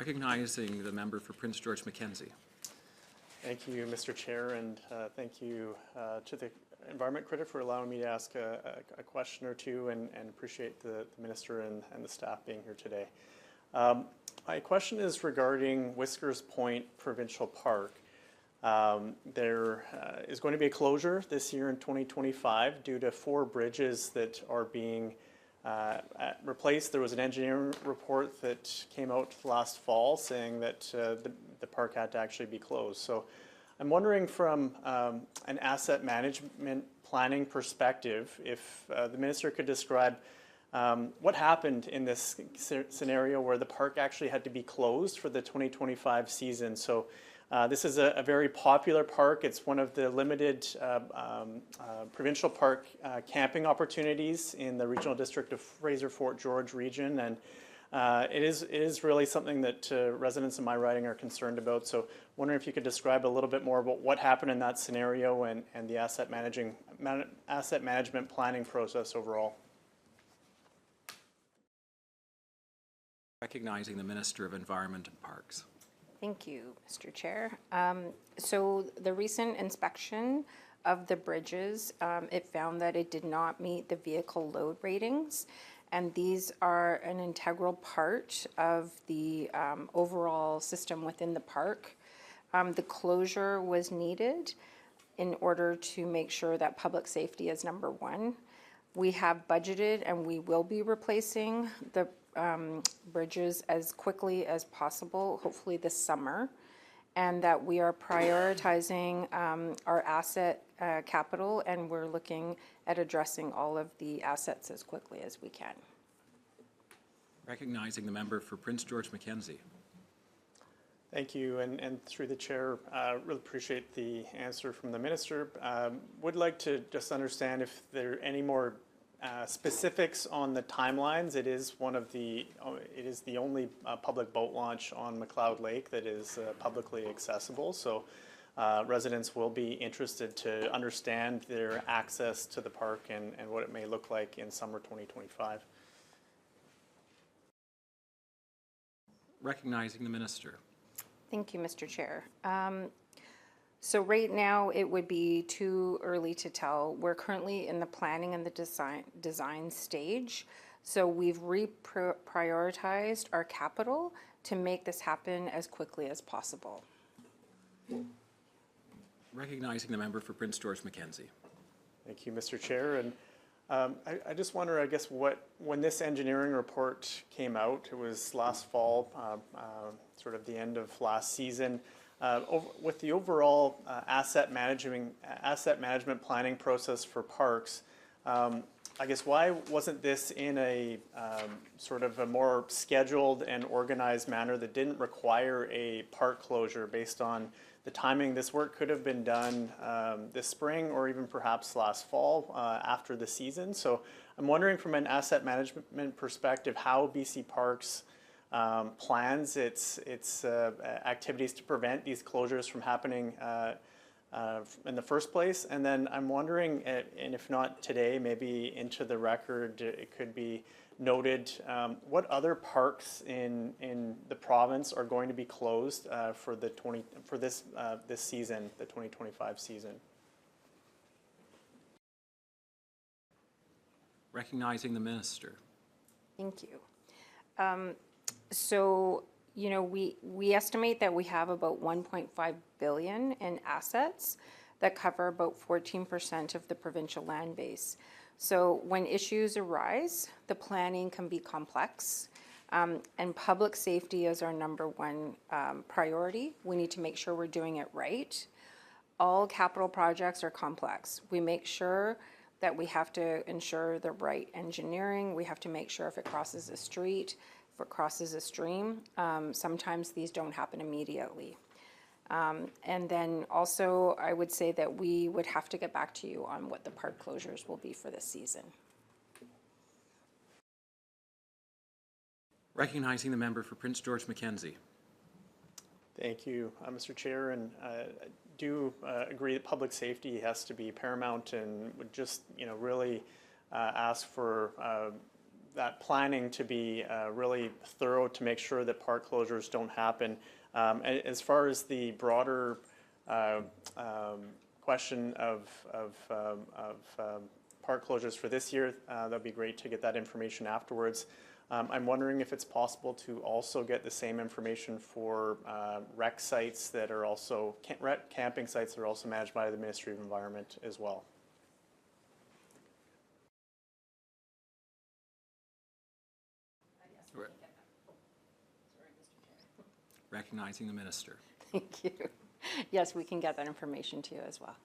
Recognizing the member for Prince George Mackenzie. Thank you, Mr. Chair, and thank you to the Environment Critic for allowing me to ask a question or two, and appreciate the Minister and the staff being here today. My question is regarding Whiskers Point Provincial Park. There is going to be a closure this year in 2025 due to 4 bridges that are being replaced. There was an engineering report that came out last fall saying that the park had to actually be closed. So I'm wondering, from an asset management planning perspective, if the Minister could describe what happened in this scenario where the park actually had to be closed for the 2025 season. So this is a very popular park. It's one of the limited provincial park camping opportunities in the regional district of Fraser-Fort George region, and it is really something that residents in my riding are concerned about. So wondering if you could describe a little bit more about what happened in that scenario and the asset management planning process overall. Recognizing the Minister of Environment and Parks. Thank you, Mr. Chair. So the recent inspection of the bridges, it found that it did not meet the vehicle load ratings, and these are an integral part of the overall system within the park. The closure was needed in order to make sure that public safety is number one. We have budgeted and we will be replacing the bridges as quickly as possible, hopefully this summer, and that we are prioritizing our asset capital, and we're looking at addressing all of the assets as quickly as we can. Recognizing the member for Prince George Mackenzie. Thank you, and through the chair, really appreciate the answer from the Minister. Would like to just understand if there are any more specifics on the timelines. It is the only public boat launch on McLeod Lake that is publicly accessible. So residents will be interested to understand their access to the park and what it may look like in summer 2025. Recognizing the Minister. Thank you, Mr. Chair. So right now it would be too early to tell. We're currently in the planning and the design stage. So we've reprioritized our capital to make this happen as quickly as possible. Recognizing the member for Prince George Mackenzie. Thank you, Mr. Chair. And I just wonder, I guess, when this engineering report came out, it was last fall, sort of the end of last season. With the overall asset management planning process for parks, I guess why wasn't this in a sort of a more scheduled and organized manner that didn't require a park closure based on the timing? This work could have been done this spring or even perhaps last fall after the season. So I'm wondering, from an asset management perspective, how BC Parks plans its activities to prevent these closures from happening in the first place. And then I'm wondering, and if not today, maybe into the record, it could be noted, what other parks in the province are going to be closed for this season, the 2025 season. Recognizing the Minister. Thank you. So, you know, we estimate that we have about 1.5 billion in assets that cover about 14% of the provincial land base. So when issues arise, the planning can be complex, and public safety is our number one priority. We need to make sure we're doing it right. All capital projects are complex. We make sure that we have to ensure the right engineering. We have to make sure if it crosses a street, if it crosses a stream. Sometimes these don't happen immediately. And then also, I would say that we would have to get back to you on what the park closures will be for this season. Recognizing the member for Prince George Mackenzie. Thank you, Mr. Chair, and I do agree that public safety has to be paramount, and would just really ask for that planning to be really thorough to make sure that park closures don't happen. As far as the broader question of park closures for this year, that'd be great to get that information afterwards. I'm wondering if it's possible to also get the same information for rec sites that are also, camping sites that are also managed by the Ministry of Environment as well. Recognizing the minister. Thank you. Yes, we can get that information to you as well.